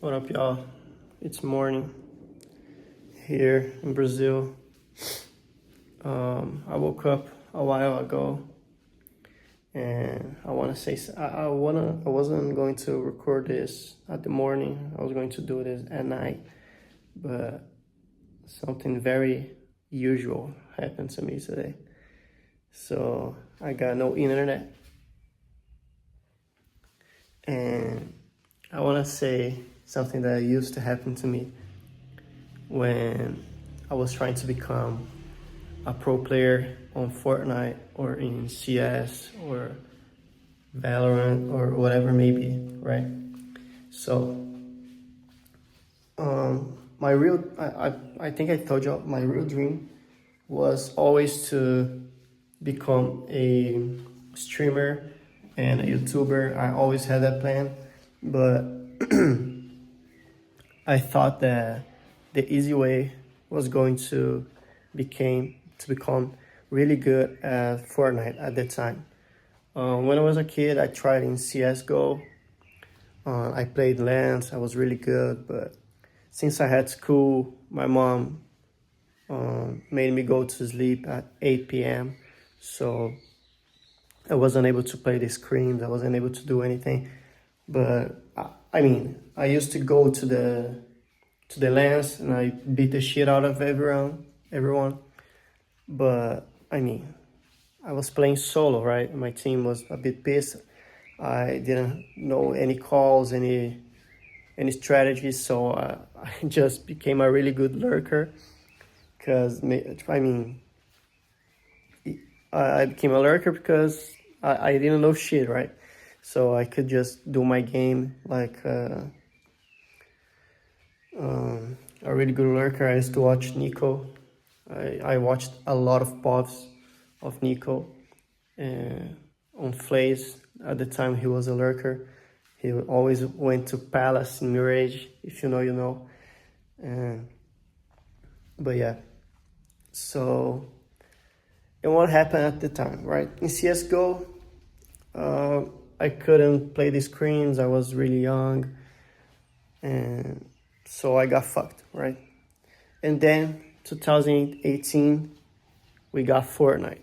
What up, y'all? It's morning here in Brazil. I woke up a while ago, and I want to say I wasn't going to record this at the morning. I was going to do this at night, but something very usual happened to me today. So I got no internet, and I want to say something that used to happen to me when I was trying to become a pro player on Fortnite or in CS or Valorant or whatever it may be, right? So, my real, I think I told you my real dream was always to become a streamer and a YouTuber. I always had that plan, but I thought that the easy way was going to become really good at Fortnite at the time. When I was a kid, I tried in CS:GO. I played Lance. I was really good, but since I had school, my mom made me go to sleep at 8 p.m. So I wasn't able to play the scrims. I wasn't able to do anything. But I used to go to the Lance and I beat the shit out of everyone. But I was playing solo, right? My team was a bit pissed. I didn't know any calls, any strategies, so I just became a really good lurker. Because I became a lurker because I didn't know shit, right? So I could just do my game like a really good lurker. I used to watch Nico. I watched a lot of pods of Nico on FaZe. At the time, he was a lurker. He always went to Palace in Mirage. If you know, you know. But yeah. So, and what happened at the time, right? In CSGO, I couldn't play the screens. I was really young. And so I got fucked, right? And then 2018, we got Fortnite.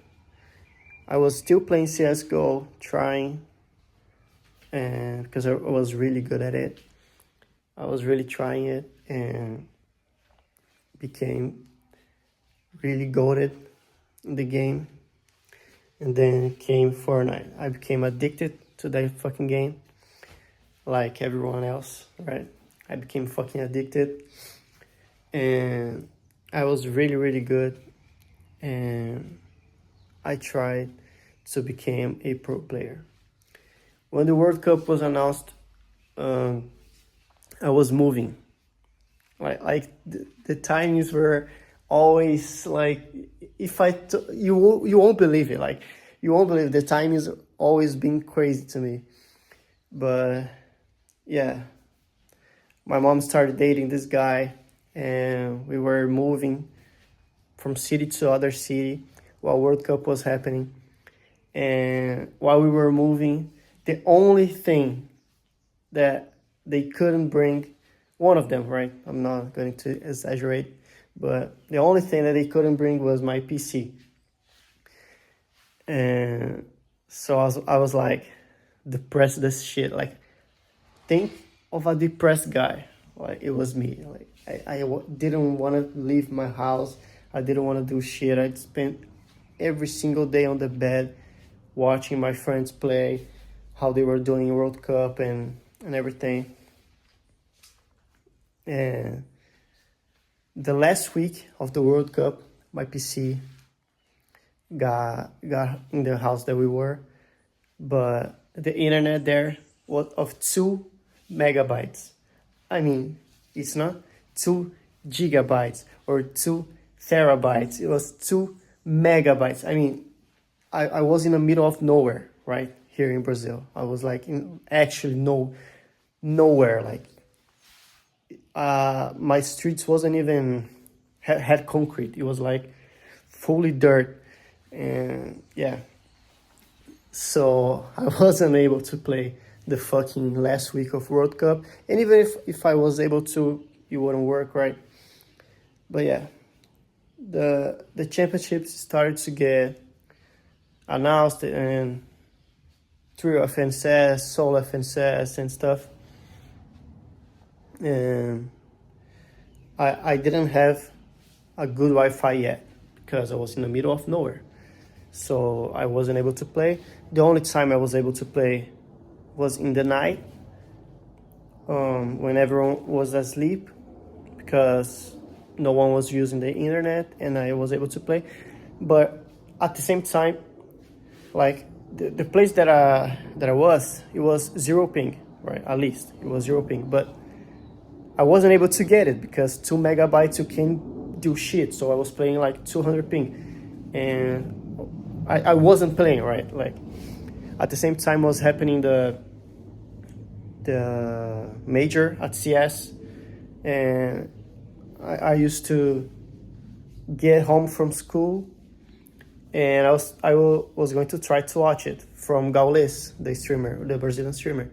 I was still playing CSGO, trying, and because I was really good at it. I was really trying it and became really goated in the game. And then came Fortnite. I became addicted to that fucking game, like everyone else, right? I became fucking addicted. And I was really, really good. And I tried to become a pro player. When the World Cup was announced, I was moving. Like the timings were always like, you won't believe it. Like, you won't believe the time is always been crazy to me. But yeah, my mom started dating this guy, and we were moving from city to other city while World Cup was happening. And while we were moving, the only thing that they couldn't bring, one of them, right? I'm not going to exaggerate, but the only thing that they couldn't bring was my PC. And so I was like, depressed as shit. Like, think of a depressed guy. Like, it was me. Like, I didn't want to leave my house. I didn't want to do shit. I'd spend every single day on the bed watching my friends play, how they were doing World Cup and everything. And the last week of the World Cup, my PC got in the house that we were, but the internet there was of 2 megabytes. It's not 2 gigabytes or 2 terabytes. It was 2 megabytes. I was in the middle of nowhere, right? Here in Brazil. I was like nowhere. Like, my streets wasn't even had concrete. It was like fully dirt. And yeah, so I wasn't able to play the fucking last week of World Cup. And even if I was able to, it wouldn't work, right? But yeah, the championships started to get announced, and Trio FNCS, Solo FNCS and stuff. And I didn't have a good Wi-Fi yet because I was in the middle of nowhere. So I wasn't able to play. The only time I was able to play was in the night, when everyone was asleep, because no one was using the internet and I was able to play. But at the same time, like the place that I was, it was zero ping, right? At least it was zero ping, but I wasn't able to get it because 2 megabytes you can't do shit. So I was playing like 200 ping, and I wasn't playing, right? Like at the same time was happening the major at CS, and I used to get home from school, and I was going to try to watch it from Gaules, the streamer, the Brazilian streamer.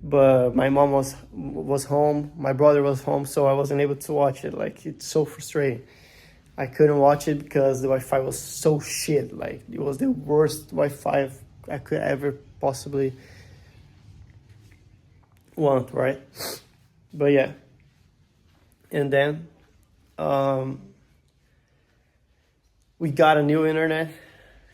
But my mom was home, my brother was home, so I wasn't able to watch it. Like, it's so frustrating. I couldn't watch it because the Wi-Fi was so shit. Like, it was the worst Wi-Fi I could ever possibly want, right? But yeah. And then we got a new internet.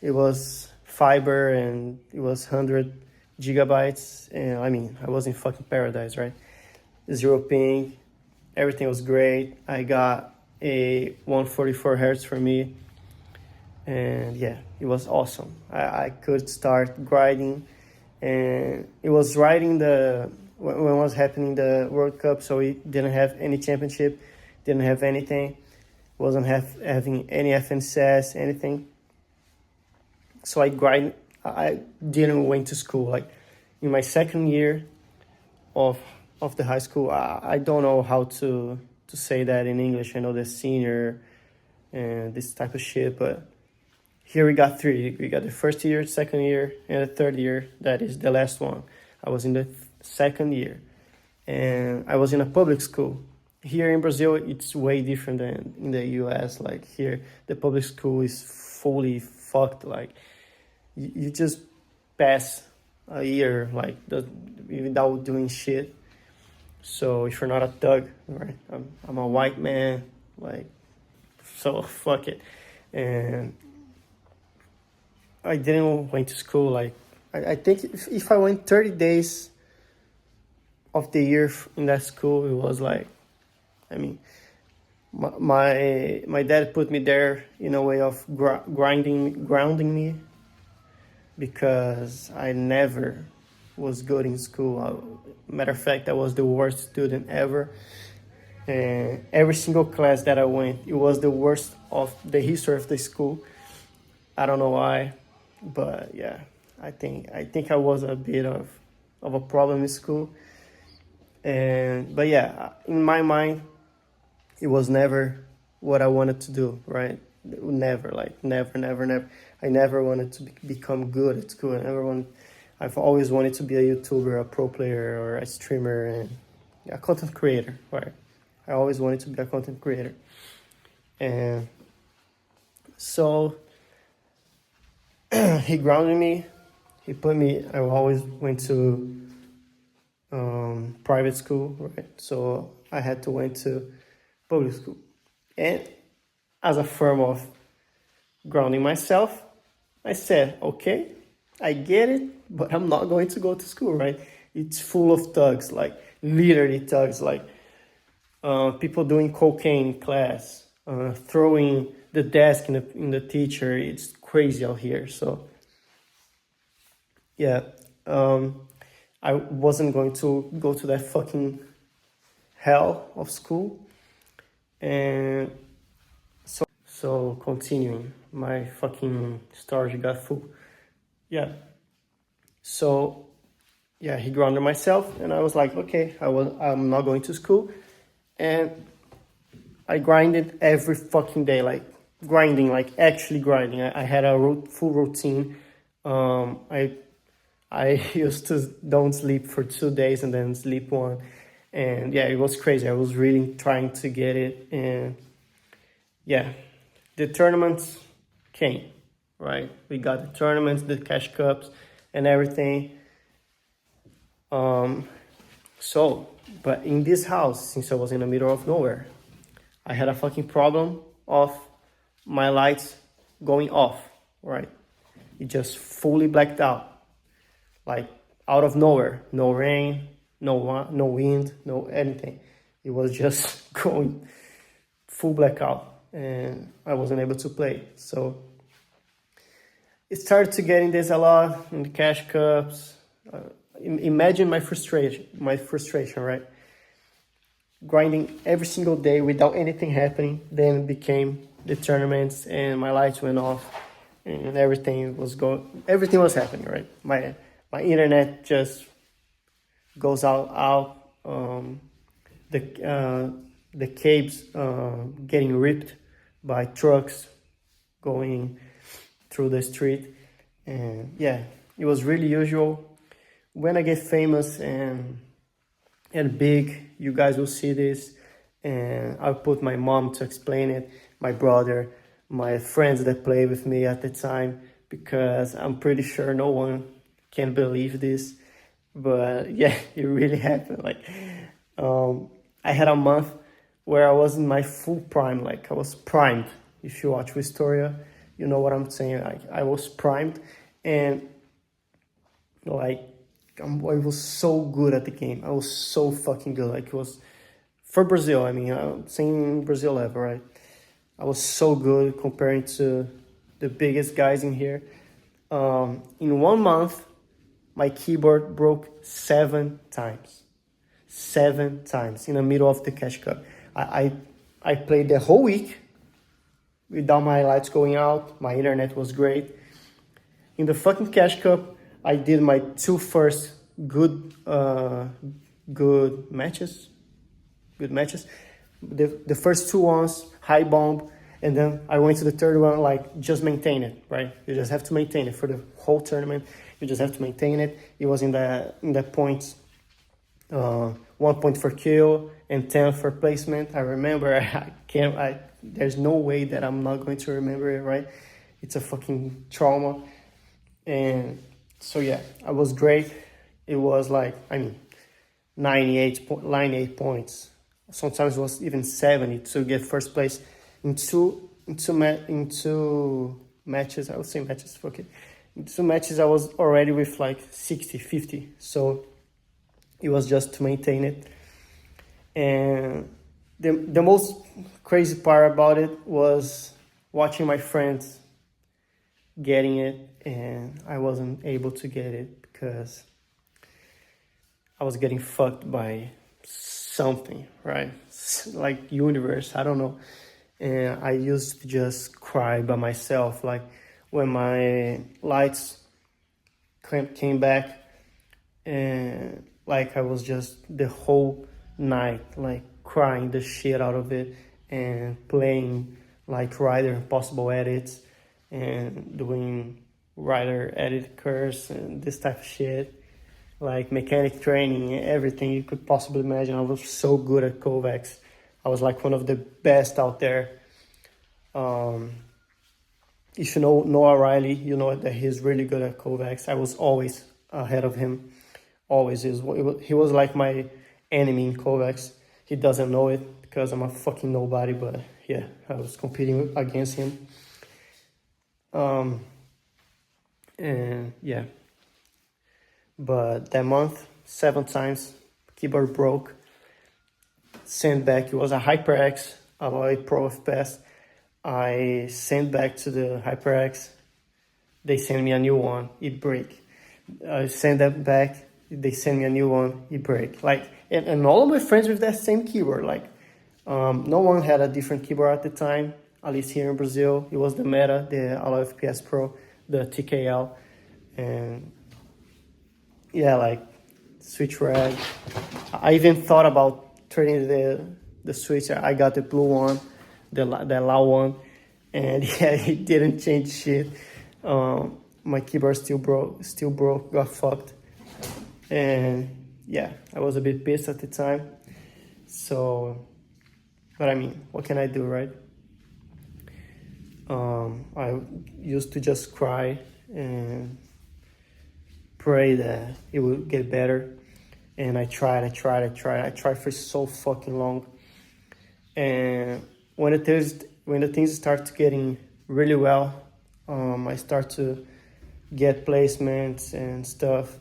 It was fiber and it was 100 gigabytes. And I mean, I was in fucking paradise, right? Zero ping, everything was great. I got a 144 hertz for me, and yeah, it was awesome. I could start grinding, and it was right in when was happening the World Cup, so we didn't have any championship, didn't have anything, wasn't having any FNCS, anything. So I didn't went to school. Like in my second year of the high school, I don't know how to say that in English. I know the senior and this type of shit, but here we got three. We got the first year, second year, and the third year. That is the last one. I was in the second year, and I was in a public school. Here in Brazil, it's way different than in the US. Like here, the public school is fully fucked. Like you just pass a year like without doing shit. So if you're not a thug, right? I'm a white man, like, so fuck it. And I didn't went to school. Like I think if I went 30 days of the year in that school, it was like, I mean, my dad put me there in a way of grounding me, because I never was good in school. Matter of fact, I was the worst student ever. And every single class that I went, it was the worst of the history of the school. I don't know why, but yeah, I think I was a bit of a problem in school. But yeah, in my mind, it was never what I wanted to do, right? Never, like never. I never wanted to become good at school. I've always wanted to be a YouTuber, a pro player, or a streamer, and a content creator, right? I always wanted to be a content creator. And so he grounded me. I always went to private school, right? So I had to went to public school. And as a form of grounding myself, I said, okay, I get it, but I'm not going to go to school, right? It's full of thugs, like literally thugs, like people doing cocaine in class, throwing the desk in the teacher. It's crazy out here. So yeah, I wasn't going to go to that fucking hell of school. And so continuing, my fucking storage got full. Yeah. So yeah, he grounded myself, and I was like, okay, I'm not going to school. And I grinded every fucking day, like grinding, like actually grinding. I had a full routine. I I used to don't sleep for 2 days and then sleep one. And yeah, it was crazy. I was really trying to get it. And yeah, the tournaments came, right? We got the tournaments, the cash cups, and everything. Um, so, but in this house, since I was in the middle of nowhere, I had a fucking problem of my lights going off, right? It just fully blacked out, like out of nowhere. No rain, no wind, no anything. It was just going full blackout, and I wasn't able to play. So it started to getting this a lot in the cash cups. Imagine my frustration, right? Grinding every single day without anything happening. Then it became the tournaments, and my lights went off, and everything was happening, right? My internet just goes out. The cables getting ripped by trucks going through the street, and yeah, it was really usual. When I get famous and big, you guys will see this, and I'll put my mom to explain it, my brother, my friends that play with me at the time, because I'm pretty sure no one can believe this, but yeah, it really happened. Like, I had a month where I was in my full prime, like I was primed. If you watch Wistoria, you know what I'm saying. Like, I was primed, and like I was so good at the game. I was so fucking good. Like, it was for Brazil. I mean, I'm saying Brazil level, right? I was so good comparing to the biggest guys in here. In 1 month, my keyboard broke 7 times. 7 times in the middle of the cash cup. I played the whole week without my lights going out. My internet was great. In the fucking cash cup, I did my two first good matches. Good matches. The first two ones, high bomb, and then I went to the third one, like, just maintain it, right? You just have to maintain it for the whole tournament. You just have to maintain it. It was in the points, 1 point for kill and 10 for placement. I remember. There's no way that I'm not going to remember it, right? It's a fucking trauma. And so yeah, I was great. It was like, I mean, 98 points. Sometimes it was even 70 to get first place in two matches. I would say matches, fuck it. In 2 matches, I was already with like 60, 50. So it was just to maintain it. And the most crazy part about it was watching my friends getting it, and I wasn't able to get it because I was getting fucked by something, right? Like universe, I don't know. And I used to just cry by myself, like when my lights came back, and like I was just the whole night like crying the shit out of it and playing like Rider Impossible edits and doing Rider edit curse and this type of shit, like mechanic training, everything you could possibly imagine. I was so good at Kovacs. I was like one of the best out there. If you know Noah Riley, you know that he's really good at Kovacs. I was always ahead of him. Always. He was like my enemy in Kovacs. He doesn't know it because I'm a fucking nobody, but yeah, I was competing against him. And yeah. But that month, 7 times, keyboard broke. Sent back, it was a HyperX, Alloy Pro FPS. I sent back to the HyperX. They sent me a new one, it break. I sent that back, they sent me a new one, it break. Like, and all of my friends with that same keyboard, like, no one had a different keyboard at the time, at least here in Brazil. It was the Meta, the Alloy FPS Pro, the TKL, and yeah, like, switch rag. I even thought about trading the switch. I got the blue one, the loud one, and yeah, it didn't change shit. my keyboard still broke, got fucked. And yeah, I was a bit pissed at the time. So, but I mean, what can I do, right? I used to just cry and pray that it would get better. And I tried for so fucking long. And when the things start getting really well, I start to get placements and stuff.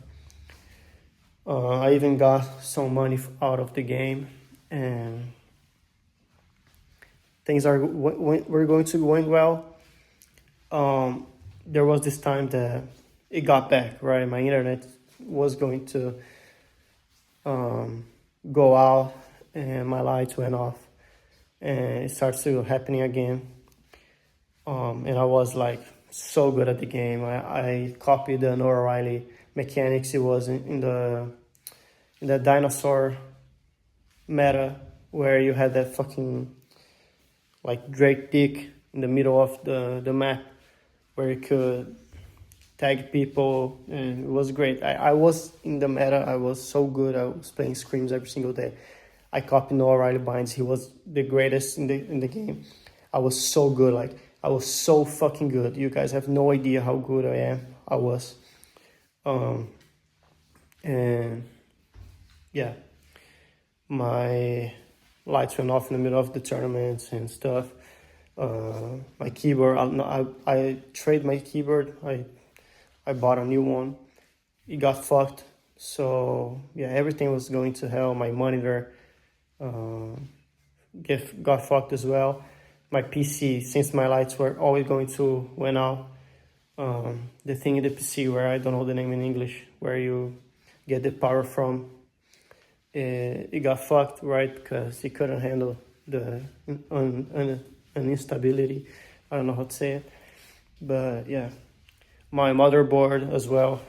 I even got some money out of the game, and things were going to going well. There was this time that it got back, right? My internet was going to go out, and my lights went off, and it started to happening again. And I was like so good at the game. I copied the Noah Riley mechanics. It was in the dinosaur meta where you had that fucking like Drake dick in the middle of the map where you could tag people, and it was great. I was in the meta. I was so good. I was playing scrims every single day. I copied Noah Riley binds. He was the greatest in the game. I was so good. Like, I was so fucking good. You guys have no idea how good I am. I was. And yeah, my lights went off in the middle of the tournaments and stuff. My keyboard, I traded my keyboard. I bought a new one. It got fucked. So yeah, everything was going to hell. My monitor got fucked as well. My PC, since my lights were always going to went out, the thing in the PC where I don't know the name in English, where you get the power from, it got fucked, right? Because it couldn't handle the instability. I don't know how to say it, but yeah, my motherboard as well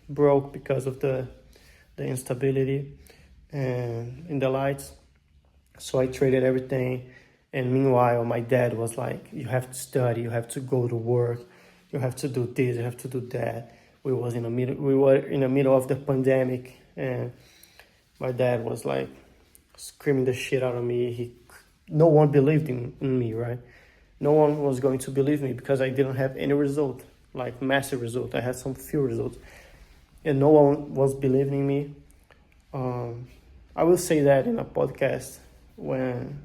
broke because of the instability and in the lights. So I traded everything. And meanwhile, my dad was like, you have to study, you have to go to work, you have to do this, you have to do that. We were in the middle of the pandemic, and my dad was like screaming the shit out of me. No one believed in me, right? No one was going to believe me because I didn't have any result, like massive result. I had some few results, and no one was believing me. I will say that in a podcast when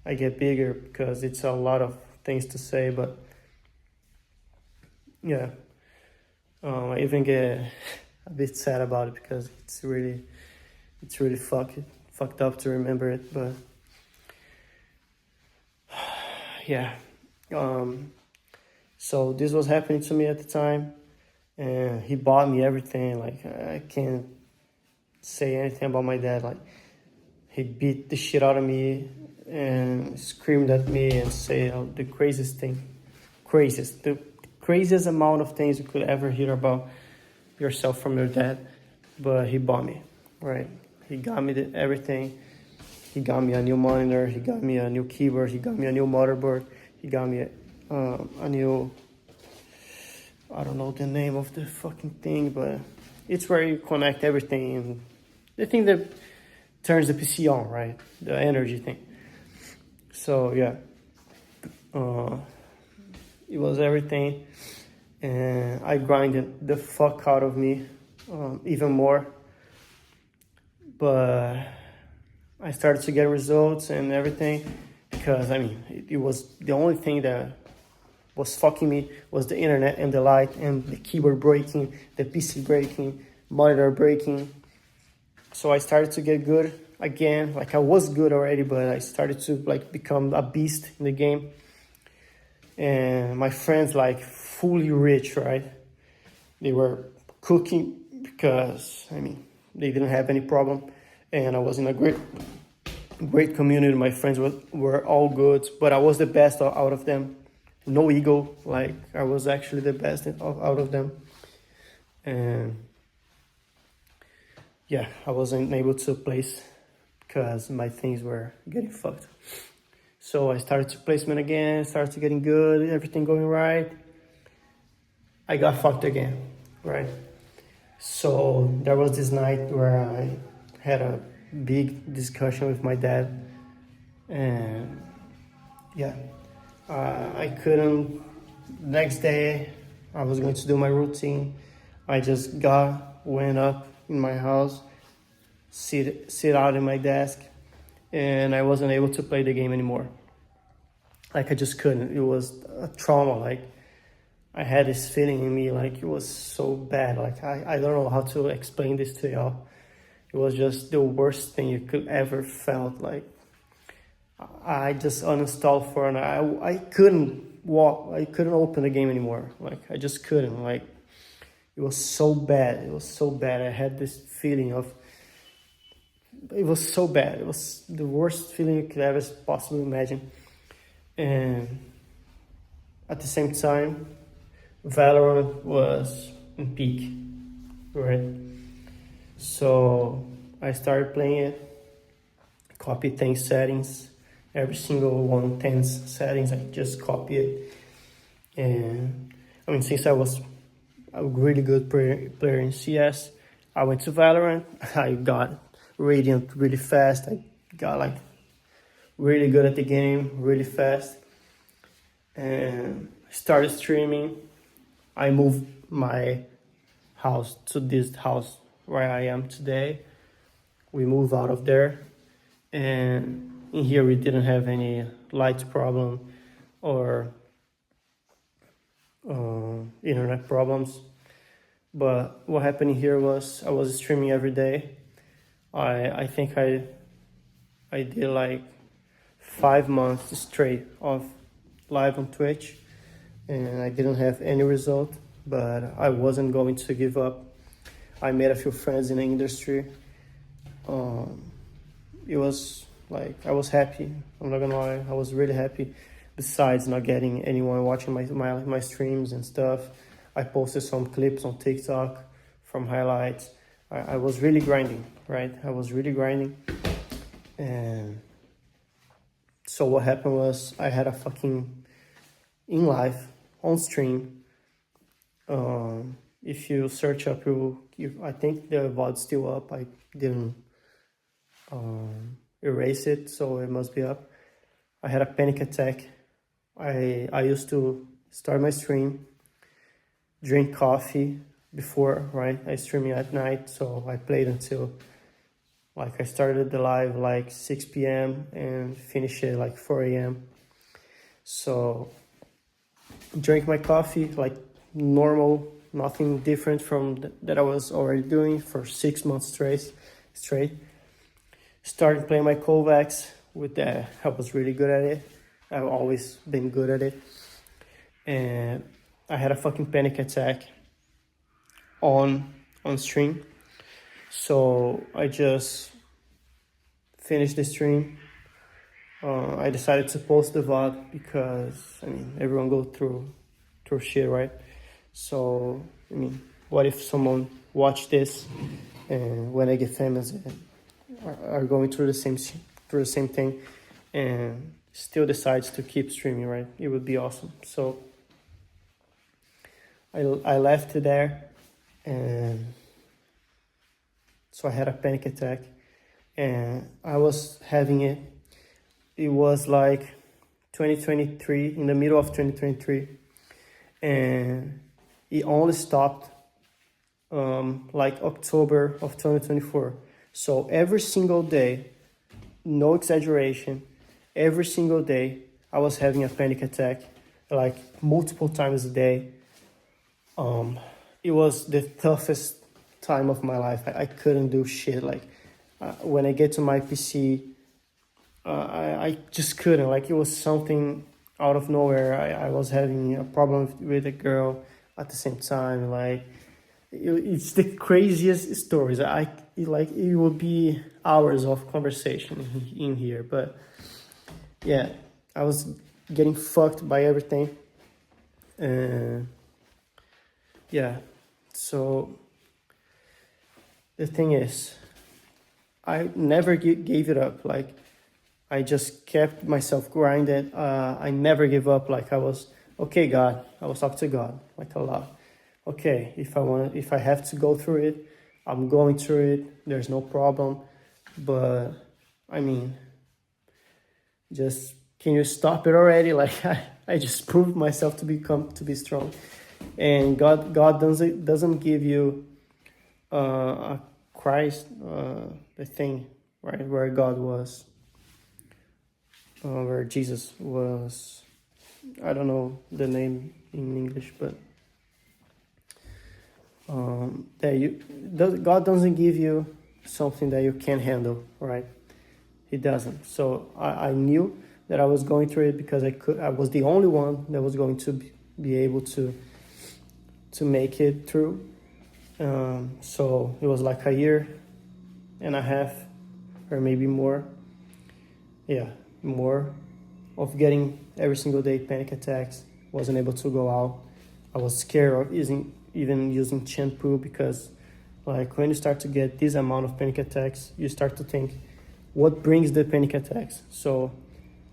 I get bigger, because it's a lot of things to say, but yeah, I even get a bit sad about it because it's really fucked up to remember it, but yeah. So this was happening to me at the time, and he bought me everything. Like, I can't say anything about my dad. Like, he beat the shit out of me and screamed at me and said the craziest amount of things you could ever hear about yourself from your dad. But he bought me, right? He got me everything. He got me a new monitor. He got me a new keyboard. He got me a new motherboard. He got me a new, I don't know the name of the fucking thing, but it's where you connect everything, and the thing that turns the PC on, right? The energy thing. So yeah, it was everything, and I grinded the fuck out of me even more. But I started to get results and everything, because I mean, it was the only thing that was fucking me was the internet and the light and the keyboard breaking, the PC breaking, monitor breaking. So I started to get good again. Like, I was good already, but I started to like become a beast in the game. And my friends, like, fully rich, right? They were cooking because, I mean, they didn't have any problem. And I was in a great community. My friends were all good, but I was the best out of them. No ego, like, I was actually the best out of them. And yeah, I wasn't able to place because my things were getting fucked. So I started to placement again, started to getting good, everything going right. I got fucked again, right? So there was this night where I had a big discussion with my dad, and yeah, I couldn't. Next day, I was going to do my routine. I just went up in my house, sit out in my desk, and I wasn't able to play the game anymore. Like I just couldn't. It was a trauma. Like I had this feeling in me, like it was so bad. Like I don't know how to explain this to y'all. It was just the worst thing you could ever felt. Like I just uninstalled for an I couldn't walk. I couldn't open the game anymore. Like I just couldn't. Like it was so bad. It was so bad. I had this feeling of it was so bad. It was the worst feeling you could ever possibly imagine. And at the same time, Valorant was in peak, right? So I started playing it, copy things settings, every single one tense settings, I just copy it. And I mean, since I was a really good player in CS, I went to Valorant. I got Radiant really fast. I got like really good at the game really fast, and started streaming. I moved my house to this house where I am today. We moved out of there, and in here we didn't have any light problem or internet problems. But what happened here was I was streaming every day. I think I did like 5 months straight of live on Twitch, and I didn't have any result, but I wasn't going to give up. I made a few friends in the industry. It was like I was happy. I'm not gonna lie, I was really happy. Besides not getting anyone watching my streams and stuff, I posted some clips on TikTok from highlights. I was really grinding, right? I was really grinding, and so what happened was I had a fucking in live on stream. If you search up, I think the VOD's still up. I didn't erase it, so it must be up. I had a panic attack. I used to start my stream, drink coffee before, right? I stream at night, so I played until like I started the live like 6 p.m. and finished it like 4 a.m. So drank my coffee like normal, nothing different from that I was already doing for 6 months straight. Started playing my Kovacs with that. I was really good at it. I've always been good at it. And I had a fucking panic attack on stream. So I just finished the stream. I decided to post the VOD because, I mean, everyone go through shit, right? So, I mean, what if someone watched this and when I get famous are going through the same thing and still decides to keep streaming, right? It would be awesome. So I left it there, and so I had a panic attack, and I was having it. It was like 2023, in the middle of 2023, and it only stopped like October of 2024. So every single day, no exaggeration, every single day, I was having a panic attack, like multiple times a day. It was the toughest time of my life. I couldn't do shit. Like when I get to my PC, I just couldn't. Like it was something out of nowhere. I was having a problem with a girl at the same time. Like it's the craziest stories. It would be hours of conversation in here, but yeah, I was getting fucked by everything. Yeah, so the thing is, I never gave it up. Like I just kept myself grinding. I never gave up. Like I was okay, God. I was talking to God like a lot. okay, if I have to go through it, I'm going through it. There's no problem. But I mean, just can you stop it already? Like I just proved myself to be strong, and God doesn't give you a Christ the thing right where God was, where Jesus was. I don't know the name in English, but God doesn't give you something that you can't handle, right? He doesn't. So I knew that I was going through it because I was the only one that was going to be able to make it through. So it was like a year and a half, or maybe more. Yeah, more of getting every single day panic attacks. Wasn't able to go out. I was scared of even using shampoo because, like, when you start to get this amount of panic attacks, you start to think, what brings the panic attacks? So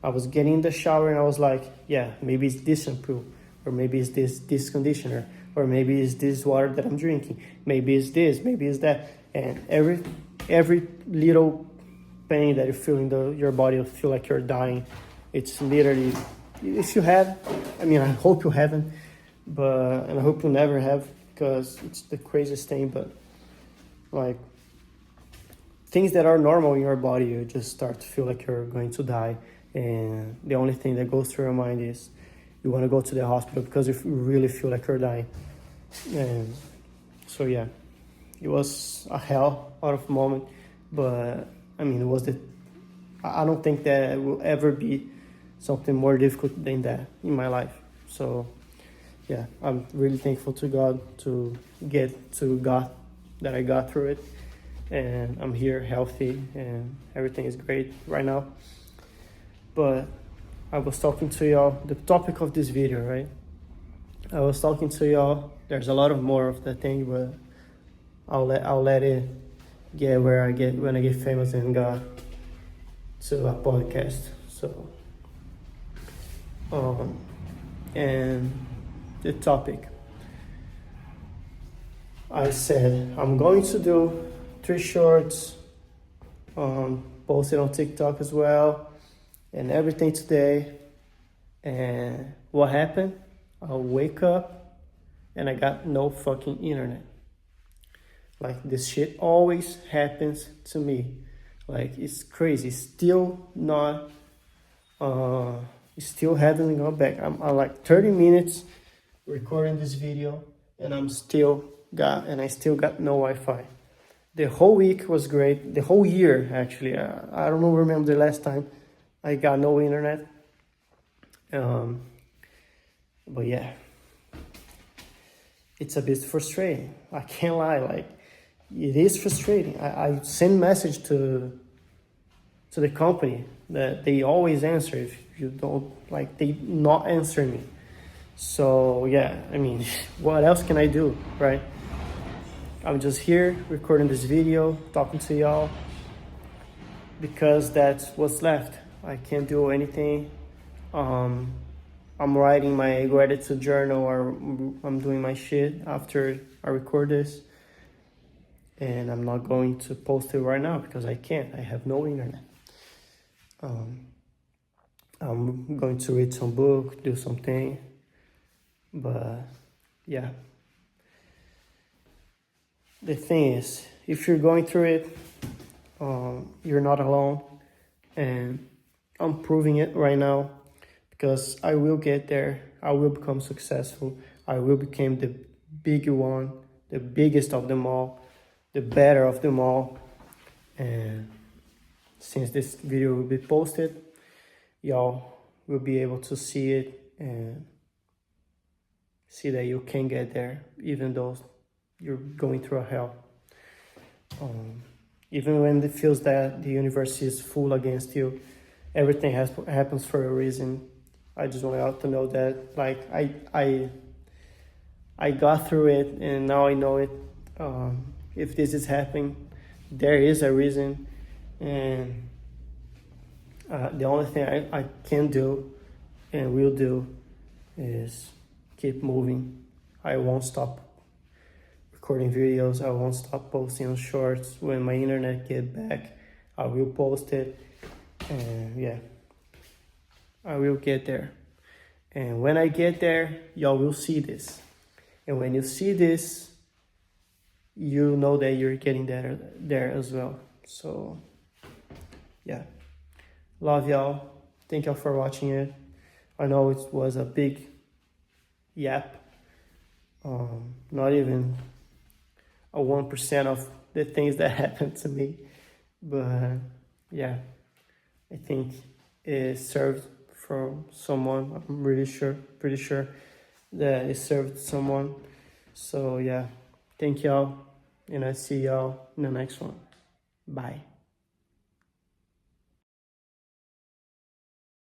I was getting in the shower and I was like, yeah, maybe it's this shampoo, or maybe it's this conditioner, or maybe it's this water that I'm drinking, maybe it's this, maybe it's that. And every little pain that you feel in your body, you feel like you're dying. It's literally, if you have, I mean, I hope you haven't, and I hope you never have, because it's the craziest thing. But like, things that are normal in your body, you just start to feel like you're going to die, and the only thing that goes through your mind is you want to go to the hospital because you really feel like you're dying. And so yeah, it was a hell out of moment, but I mean, I don't think that it will ever be something more difficult than that in my life. So yeah, I'm really thankful to God that I got through it, and I'm here healthy and everything is great right now. But I was talking to y'all, the topic of this video, right? I was talking to y'all, there's a lot of more of that thing, but I'll let it get where I get when I get famous and got to a podcast. So and the topic, I said I'm going to do 3 shorts, posted on TikTok as well, and everything today. And what happened? I'll wake up and I got no fucking internet. Like, this shit always happens to me. Like, it's crazy. Still not, still haven't gone back. I'm like 30 minutes recording this video, and I still got no Wi-Fi. The whole week was great. The whole year, actually. I don't remember the last time I got no internet. But yeah, it's a bit frustrating. I can't lie. Like, it is frustrating. I send message to the company that they always answer. If you don't, like, they not answer me. So yeah, I mean, what else can I do, right? I'm just here recording this video, talking to y'all, because that's what's left. I can't do anything. I'm writing my gratitude journal, or I'm doing my shit after I record this. And I'm not going to post it right now because I can't. I have no internet. I'm going to read some book, do something. But yeah. The thing is, if you're going through it, you're not alone. And I'm proving it right now, because I will get there. I will become successful. I will become the big one, the biggest of them all, the better of them all. And since this video will be posted, y'all will be able to see it and see that you can get there, even though you're going through a hell. Even when it feels that the universe is full against you, everything happens for a reason. I just want y'all to know that, like, I got through it, and now I know it. If this is happening, there is a reason, and the only thing I can do and will do is keep moving. I won't stop recording videos. I won't stop posting on shorts. When my internet get back, I will post it. And yeah, I will get there. And when I get there, y'all will see this. And when you see this, you know that you're getting there as well. So yeah, love y'all. Thank y'all for watching it. I know it was a big yap. Not even a 1% of the things that happened to me. But yeah, I think it served for someone. I'm pretty sure that it served someone. So yeah, thank y'all, and I see y'all in the next one. Bye.